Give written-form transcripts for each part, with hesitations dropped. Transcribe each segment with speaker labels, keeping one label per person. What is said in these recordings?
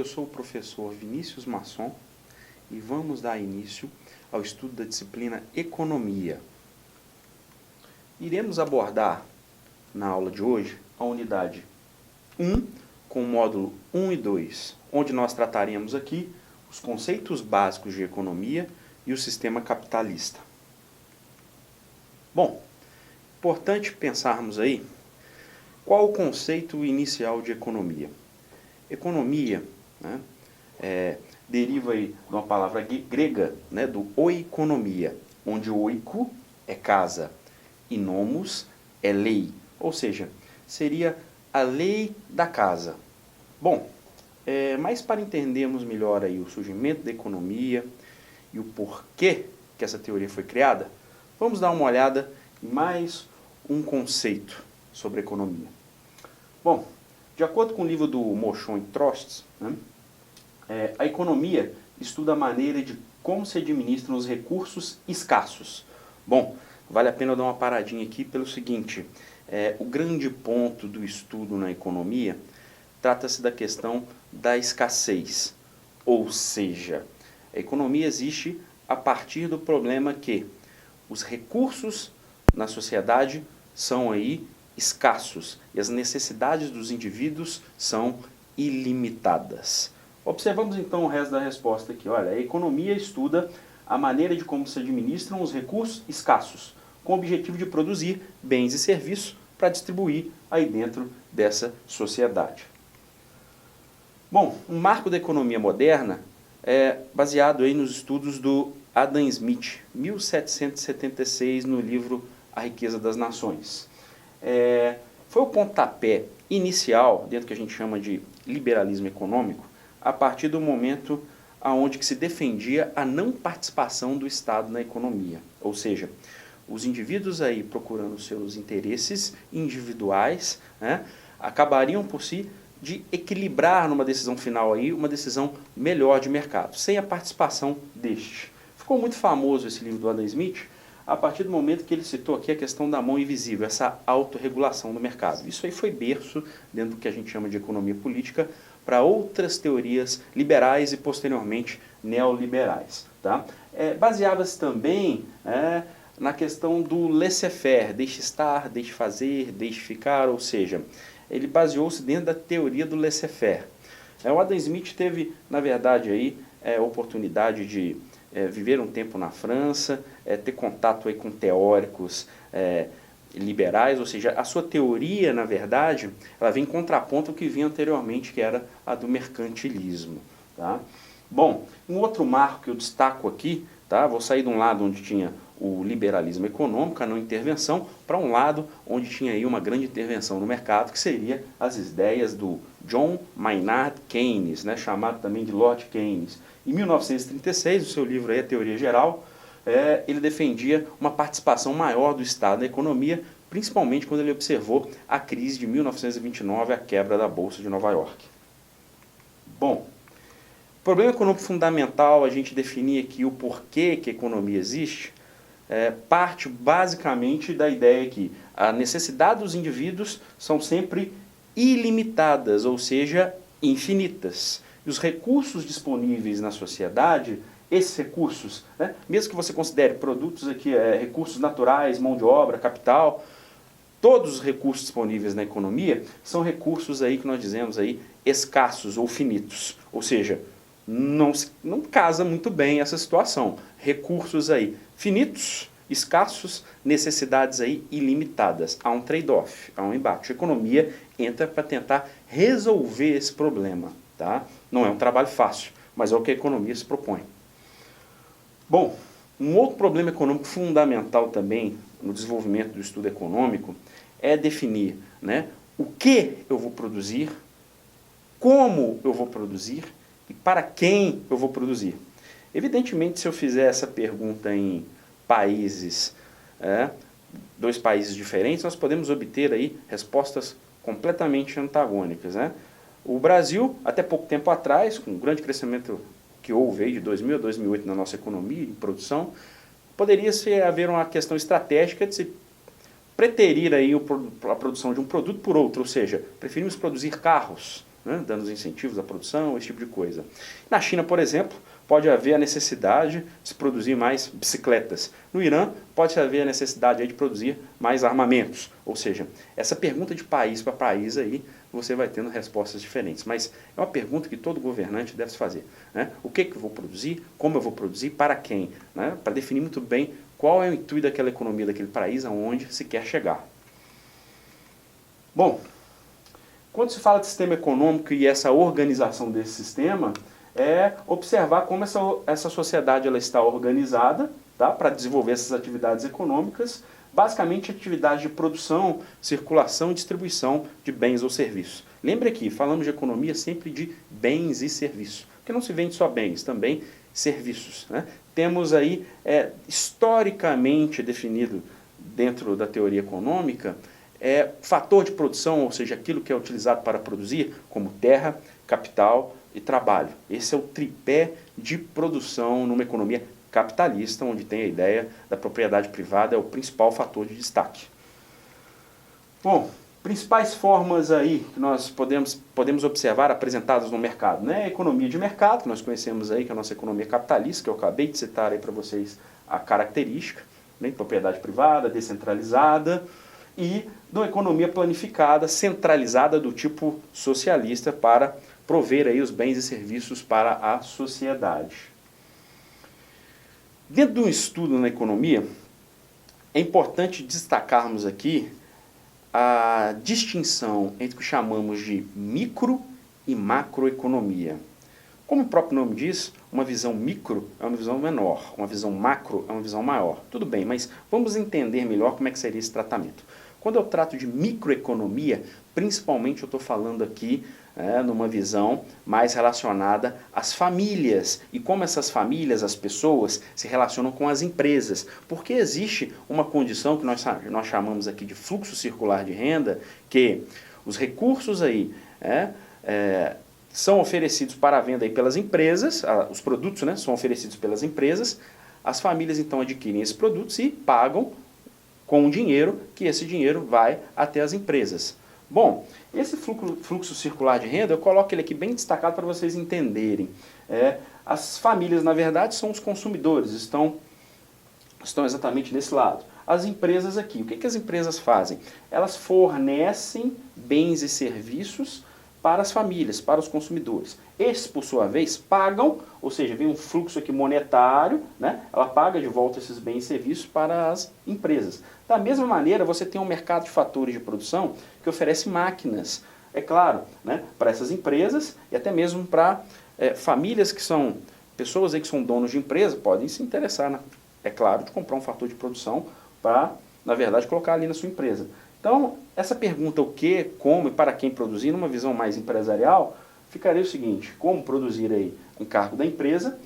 Speaker 1: eu sou o professor Vinícius Masson e vamos dar início ao estudo da disciplina Economia. Iremos abordar na aula de hoje a unidade 1 com o módulo 1 e 2, onde nós trataremos aqui os conceitos básicos de economia e o sistema capitalista. Bom, importante pensarmos aí qual o conceito inicial de economia. Economia, deriva aí de uma palavra grega, do oikonomia, onde oiko é casa e nomos é lei, ou seja, seria a lei da casa. Bom, mas para entendermos melhor aí o surgimento da economia e o porquê que essa teoria foi criada, vamos dar uma olhada em mais um conceito sobre economia. Bom, de acordo com o livro do Mochon e Trost, a economia estuda a maneira de como se administram os recursos escassos. Bom, vale a pena dar uma paradinha aqui pelo seguinte, o grande ponto do estudo na economia trata-se da questão da escassez, ou seja, a economia existe a partir do problema que os recursos na sociedade são aí escassos e as necessidades dos indivíduos são ilimitadas. Observamos então o resto da resposta aqui. Olha, a economia estuda a maneira de como se administram os recursos escassos, com o objetivo de produzir bens e serviços para distribuir aí dentro dessa sociedade. Bom, um marco da economia moderna é baseado aí nos estudos do Adam Smith, 1776, no livro A Riqueza das Nações. Foi o pontapé inicial, dentro do que a gente chama de liberalismo econômico, a partir do momento onde que se defendia a não participação do Estado na economia. Ou seja, os indivíduos aí procurando seus interesses individuais, acabariam por si de equilibrar numa decisão final aí, uma decisão melhor de mercado, sem a participação deste. Ficou muito famoso esse livro do Adam Smith, a partir do momento que ele citou aqui a questão da mão invisível, essa autorregulação do mercado. Isso aí foi berço, dentro do que a gente chama de economia política, para outras teorias liberais e, posteriormente, neoliberais. Tá? Baseava-se também na questão do laissez-faire, deixe estar, deixe fazer, deixe ficar, ou seja, ele baseou-se dentro da teoria do laissez-faire. O Adam Smith teve, na verdade, aí, a oportunidade de viver um tempo na França, ter contato aí com teóricos liberais, ou seja, a sua teoria, na verdade, ela vem em contraponto ao que vinha anteriormente, que era a do mercantilismo. Tá? Bom, um outro marco que eu destaco aqui, tá? Vou sair de um lado onde tinha o liberalismo econômico, a não intervenção, para um lado onde tinha aí uma grande intervenção no mercado, que seria as ideias do John Maynard Keynes, chamado também de Lord Keynes. Em 1936, o seu livro aí, A Teoria Geral, ele defendia uma participação maior do Estado na economia, principalmente quando ele observou a crise de 1929, a quebra da Bolsa de Nova York. Bom, problema econômico fundamental, a gente definir aqui o porquê que a economia existe, parte basicamente da ideia que a necessidade dos indivíduos são sempre ilimitadas, ou seja, infinitas. E os recursos disponíveis na sociedade, esses recursos, mesmo que você considere produtos aqui, recursos naturais, mão de obra, capital, todos os recursos disponíveis na economia são recursos aí que nós dizemos aí escassos ou finitos, ou seja, não casa muito bem essa situação. Recursos aí finitos, escassos, necessidades aí ilimitadas. Há um trade-off, há um embate. A economia entra para tentar resolver esse problema. Tá? Não é um trabalho fácil, mas é o que a economia se propõe. Bom, um outro problema econômico fundamental também no desenvolvimento do estudo econômico é definir o que eu vou produzir, como eu vou produzir e para quem eu vou produzir. Evidentemente, se eu fizer essa pergunta em países, dois países diferentes, nós podemos obter aí respostas completamente antagônicas. O Brasil, até pouco tempo atrás, com o grande crescimento que houve aí de 2000 a 2008 na nossa economia e produção, poderia haver uma questão estratégica de se preterir aí a produção de um produto por outro, ou seja, preferimos produzir carros né, dando os incentivos à produção, esse tipo de coisa. Na China, por exemplo, pode haver a necessidade de se produzir mais bicicletas. No Irã, pode haver a necessidade aí de produzir mais armamentos. Ou seja, essa pergunta de país para país aí, você vai tendo respostas diferentes. Mas é uma pergunta que todo governante deve se fazer, né? O que eu vou produzir, como eu vou produzir, para quem? Né? Para definir muito bem qual é o intuito daquela economia, daquele país, aonde se quer chegar. Bom, quando se fala de sistema econômico e essa organização desse sistema, é observar como essa sociedade ela está organizada, tá, para desenvolver essas atividades econômicas, basicamente atividades de produção, circulação e distribuição de bens ou serviços. Lembre aqui, falamos de economia sempre de bens e serviços, porque não se vende só bens, também serviços, né? Temos aí, historicamente definido dentro da teoria econômica, fator de produção, ou seja, aquilo que é utilizado para produzir, como terra, capital e trabalho. Esse é o tripé de produção numa economia capitalista, onde tem a ideia da propriedade privada, é o principal fator de destaque. Bom, principais formas aí que nós podemos observar apresentadas no mercado, né? A economia de mercado, que nós conhecemos aí, que é a nossa economia capitalista, que eu acabei de citar aí para vocês a característica, né? Propriedade privada, descentralizada, e de uma economia planificada, centralizada do tipo socialista para prover aí os bens e serviços para a sociedade. Dentro de um estudo na economia, é importante destacarmos aqui a distinção entre o que chamamos de micro e macroeconomia. Como o próprio nome diz, uma visão micro é uma visão menor, uma visão macro é uma visão maior. Tudo bem, mas vamos entender melhor como é que seria esse tratamento. Quando eu trato de microeconomia, principalmente eu estou falando aqui numa visão mais relacionada às famílias e como essas famílias, as pessoas, se relacionam com as empresas. Porque existe uma condição que nós chamamos aqui de fluxo circular de renda, que os recursos aí são oferecidos para a venda aí pelas empresas, os produtos, né, são oferecidos pelas empresas, as famílias então adquirem esses produtos e pagam com o dinheiro, que esse dinheiro vai até as empresas. Bom, esse fluxo circular de renda, eu coloco ele aqui bem destacado para vocês entenderem. As famílias, na verdade, são os consumidores, estão exatamente desse lado. As empresas aqui, o que as empresas fazem? Elas fornecem bens e serviços para as famílias, para os consumidores. Esses, por sua vez, pagam, ou seja, vem um fluxo aqui monetário, né? Ela paga de volta esses bens e serviços para as empresas. Da mesma maneira, você tem um mercado de fatores de produção que oferece máquinas, é claro, né? Para essas empresas e até mesmo para famílias que são, pessoas aí que são donos de empresa, podem se interessar, é claro, de comprar um fator de produção para, na verdade, colocar ali na sua empresa. Então, essa pergunta, o que, como e para quem produzir, numa visão mais empresarial, ficaria o seguinte: como produzir aí em cargo da empresa,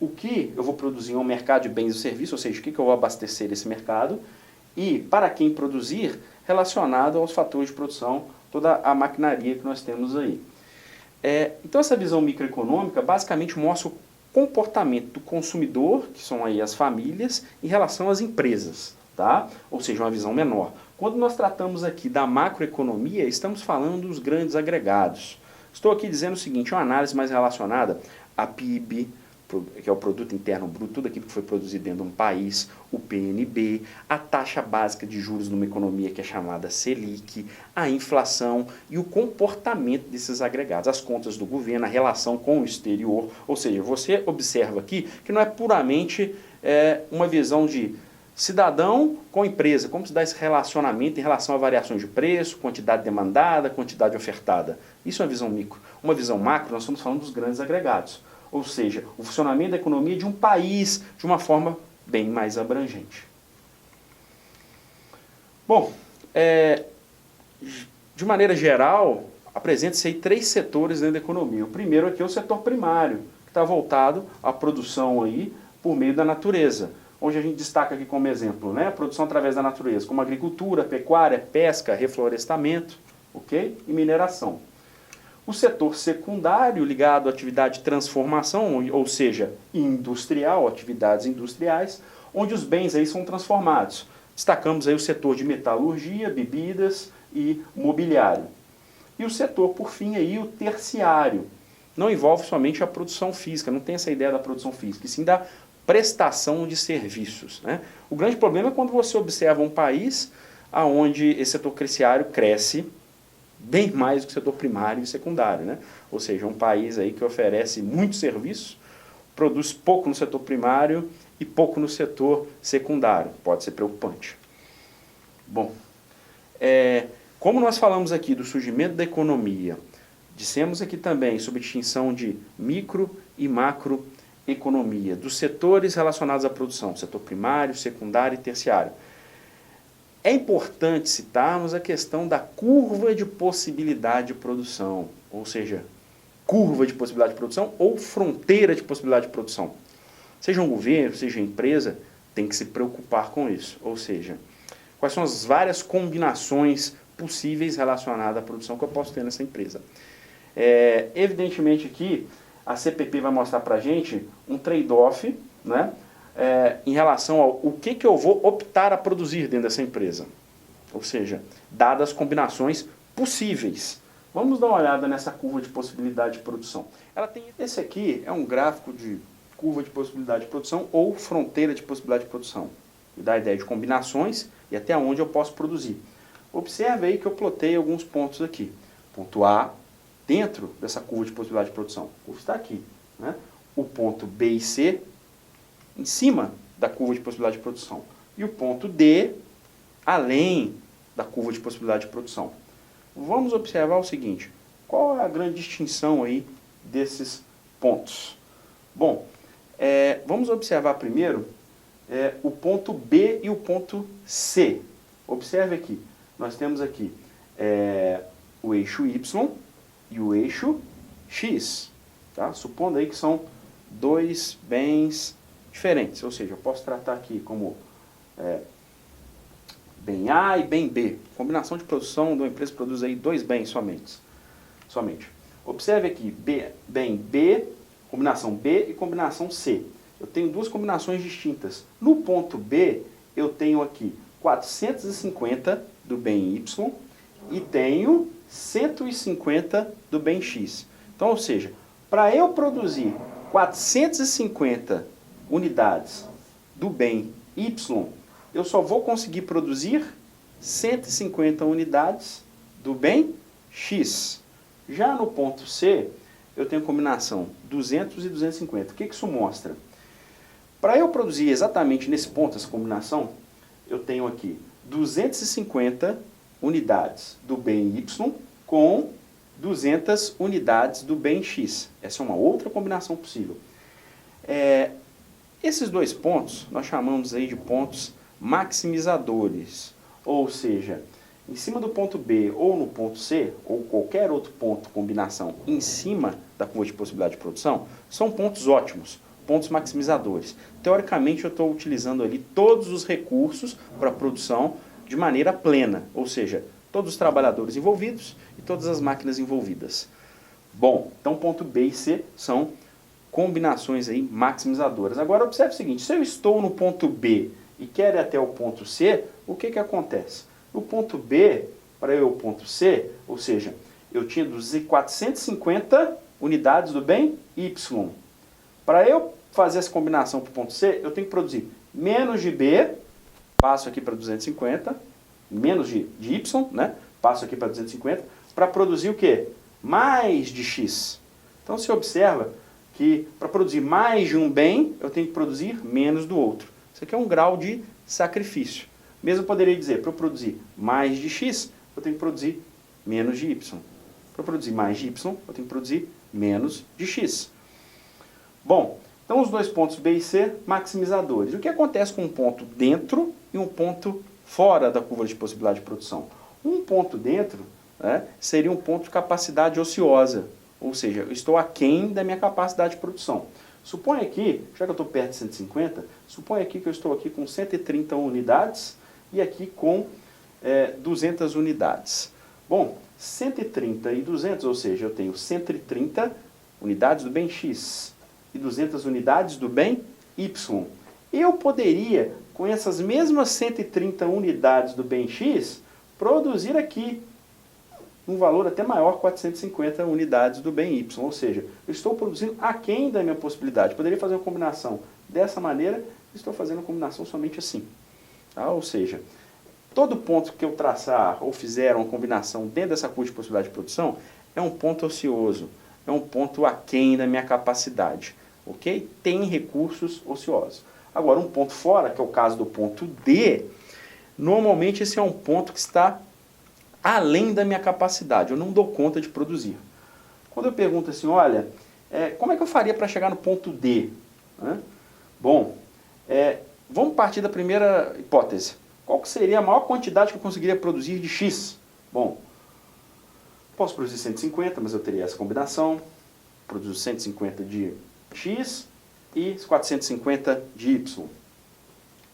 Speaker 1: o que eu vou produzir em um mercado de bens e serviços, ou seja, o que eu vou abastecer esse mercado, e para quem produzir, relacionado aos fatores de produção, toda a maquinaria que nós temos aí. Então, essa visão microeconômica basicamente mostra o comportamento do consumidor, que são aí as famílias, em relação às empresas, tá? Ou seja, uma visão menor. Quando nós tratamos aqui da macroeconomia, estamos falando dos grandes agregados. Estou aqui dizendo o seguinte, uma análise mais relacionada a PIB, que é o Produto Interno Bruto, tudo aquilo que foi produzido dentro de um país, o PNB, a taxa básica de juros numa economia que é chamada Selic, a inflação e o comportamento desses agregados, as contas do governo, a relação com o exterior. Ou seja, você observa aqui que não é puramente uma visão de cidadão com empresa, como se dá esse relacionamento em relação a variações de preço, quantidade demandada, quantidade ofertada. Isso é uma visão micro. Uma visão macro, nós estamos falando dos grandes agregados. Ou seja, o funcionamento da economia de um país de uma forma bem mais abrangente. Bom, de maneira geral, apresenta-se aí 3 setores dentro da economia. O primeiro aqui é o setor primário, que está voltado à produção aí por meio da natureza, onde a gente destaca aqui como exemplo, né, a produção através da natureza, como agricultura, pecuária, pesca, reflorestamento, ok? E mineração. O setor secundário, ligado à atividade de transformação, ou seja, industrial, atividades industriais, onde os bens aí são transformados. Destacamos aí o setor de metalurgia, bebidas e mobiliário. E o setor, por fim, aí, o terciário. Não envolve somente a produção física, não tem essa ideia da produção física, e sim da prestação de serviços, né? O grande problema é quando você observa um país onde esse setor terciário cresce bem mais do que o setor primário e secundário, né? Ou seja, um país aí que oferece muito serviço, produz pouco no setor primário e pouco no setor secundário. Pode ser preocupante. Bom, como nós falamos aqui do surgimento da economia, dissemos aqui também sobre a distinção de micro e macroeconomia, dos setores relacionados à produção, setor primário, secundário e terciário. É importante citarmos a questão da curva de possibilidade de produção, ou seja, curva de possibilidade de produção ou fronteira de possibilidade de produção. Seja um governo, seja empresa, tem que se preocupar com isso, ou seja, quais são as várias combinações possíveis relacionadas à produção que eu posso ter nessa empresa. Evidentemente aqui, a CPP vai mostrar para a gente um trade-off, né, em relação ao que eu vou optar a produzir dentro dessa empresa. Ou seja, dadas as combinações possíveis. Vamos dar uma olhada nessa curva de possibilidade de produção. Esse aqui é um gráfico de curva de possibilidade de produção ou fronteira de possibilidade de produção. E dá a ideia de combinações e até onde eu posso produzir. Observe aí que eu plotei alguns pontos aqui. Ponto A, dentro dessa curva de possibilidade de produção. A curva está aqui, né? O ponto B e C, em cima da curva de possibilidade de produção. E o ponto D, além da curva de possibilidade de produção. Vamos observar o seguinte, qual é a grande distinção aí desses pontos? Bom, vamos observar primeiro o ponto B e o ponto C. Observe aqui, nós temos aqui o eixo Y e o eixo X, tá? Supondo aí que são dois bens diferentes, ou seja, eu posso tratar aqui como bem A e bem B. Combinação de produção de uma empresa produz aí dois bens somente. Observe aqui, bem B, combinação B e combinação C. Eu tenho duas combinações distintas. No ponto B, eu tenho aqui 450 do bem Y e tenho 150 do bem X. Então, ou seja, para eu produzir 450 unidades do bem Y, eu só vou conseguir produzir 150 unidades do bem X. Já no ponto C, eu tenho combinação 200 e 250. O que isso mostra? Para eu produzir exatamente nesse ponto, essa combinação, eu tenho aqui 250 unidades do bem Y com 200 unidades do bem X. Essa é uma outra combinação possível. Esses dois pontos, nós chamamos aí de pontos maximizadores. Ou seja, em cima do ponto B ou no ponto C, ou qualquer outro ponto, combinação, em cima da curva de possibilidade de produção, são pontos ótimos, pontos maximizadores. Teoricamente, eu estou utilizando ali todos os recursos para a produção de maneira plena, ou seja, todos os trabalhadores envolvidos e todas as máquinas envolvidas. Bom, então ponto B e C são combinações aí maximizadoras. Agora observe o seguinte, se eu estou no ponto B e quero ir até o ponto C, o que acontece? No ponto B, para eu ir ao ponto C, ou seja, eu tinha 450 unidades do bem Y. Para eu fazer essa combinação para o ponto C, eu tenho que produzir menos de B, passo aqui para 250, menos de Y, né? Passo aqui para 250, para produzir o quê? Mais de X. Então você observa que para produzir mais de um bem, eu tenho que produzir menos do outro. Isso aqui é um grau de sacrifício. Mesmo eu poderia dizer, para eu produzir mais de X, eu tenho que produzir menos de Y. Para produzir mais de Y, eu tenho que produzir menos de X. Bom, então os dois pontos B e C, maximizadores. O que acontece com um ponto dentro e um ponto fora da curva de possibilidade de produção? Um ponto dentro, né, seria um ponto de capacidade ociosa, ou seja, eu estou aquém da minha capacidade de produção. Suponha aqui, já que eu estou perto de 150, suponha aqui que eu estou aqui com 130 unidades e aqui com 200 unidades. Bom, 130 e 200, ou seja, eu tenho 130 unidades do bem X e 200 unidades do bem Y. Eu poderia, com essas mesmas 130 unidades do bem X, produzir aqui num valor até maior, 450 unidades do bem Y. Ou seja, eu estou produzindo aquém da minha possibilidade. Poderia fazer uma combinação dessa maneira, estou fazendo uma combinação somente assim. Tá? Ou seja, todo ponto que eu traçar ou fizer uma combinação dentro dessa curva de possibilidade de produção é um ponto ocioso, é um ponto aquém da minha capacidade. Ok? Tem recursos ociosos. Agora, um ponto fora, que é o caso do ponto D, normalmente esse é um ponto que está além da minha capacidade, eu não dou conta de produzir. Quando eu pergunto assim, olha, como é que eu faria para chegar no ponto D? Bom, vamos partir da primeira hipótese. Qual que seria a maior quantidade que eu conseguiria produzir de X? Bom, posso produzir 150, mas eu teria essa combinação. Produzo 150 de X e 450 de Y.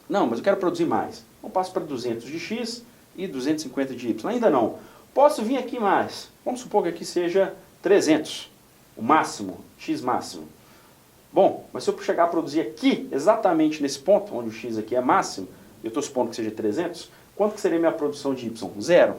Speaker 1: Não, mas eu quero produzir mais. Eu passo para 200 de X e 250 de Y. Ainda não. Posso vir aqui mais. Vamos supor que aqui seja 300, o máximo, X máximo. Bom, mas se eu chegar a produzir aqui, exatamente nesse ponto, onde o X aqui é máximo, eu estou supondo que seja 300, quanto que seria a minha produção de Y? 0.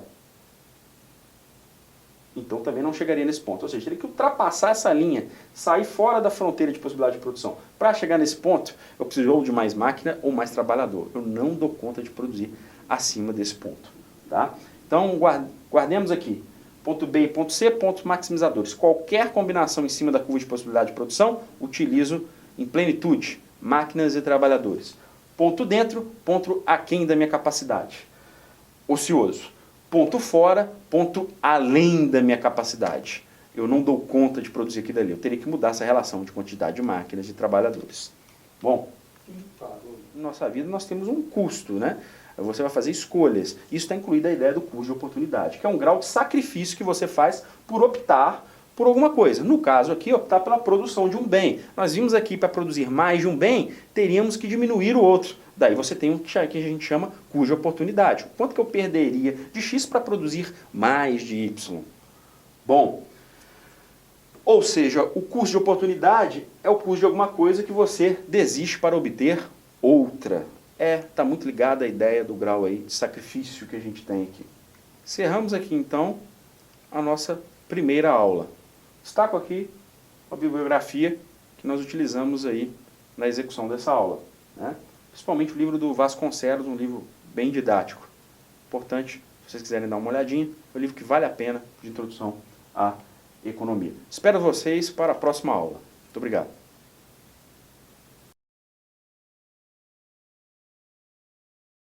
Speaker 1: Então também não chegaria nesse ponto. Ou seja, teria que ultrapassar essa linha, sair fora da fronteira de possibilidade de produção. Para chegar nesse ponto, eu preciso ou de mais máquina ou mais trabalhador. Eu não dou conta de produzir acima desse ponto. Tá? Então guardemos aqui. Ponto B e ponto C, pontos maximizadores. Qualquer combinação em cima da curva de possibilidade de produção, utilizo em plenitude, máquinas e trabalhadores. Ponto dentro, ponto aquém da minha capacidade. Ocioso. Ponto fora, ponto além da minha capacidade. Eu não dou conta de produzir aquilo ali. Eu teria que mudar essa relação de quantidade de máquinas e trabalhadores. Bom, na nossa vida nós temos um custo, né? Você vai fazer escolhas. Isso está incluída a ideia do custo de oportunidade, que é um grau de sacrifício que você faz por optar por alguma coisa. No caso aqui, optar pela produção de um bem. Nós vimos aqui, para produzir mais de um bem, teríamos que diminuir o outro. Daí você tem o que a gente chama custo de oportunidade. Quanto que eu perderia de X para produzir mais de Y? Bom, ou seja, o custo de oportunidade é o custo de alguma coisa que você desiste para obter outra. Está muito ligado à ideia do grau aí de sacrifício que a gente tem aqui. Encerramos aqui então a nossa primeira aula. Destaco aqui a bibliografia que nós utilizamos aí na execução dessa aula, né? Principalmente o livro do Vasconcelos, um livro bem didático. Importante, se vocês quiserem dar uma olhadinha, é um livro que vale a pena de introdução à economia. Espero vocês para a próxima aula. Muito obrigado.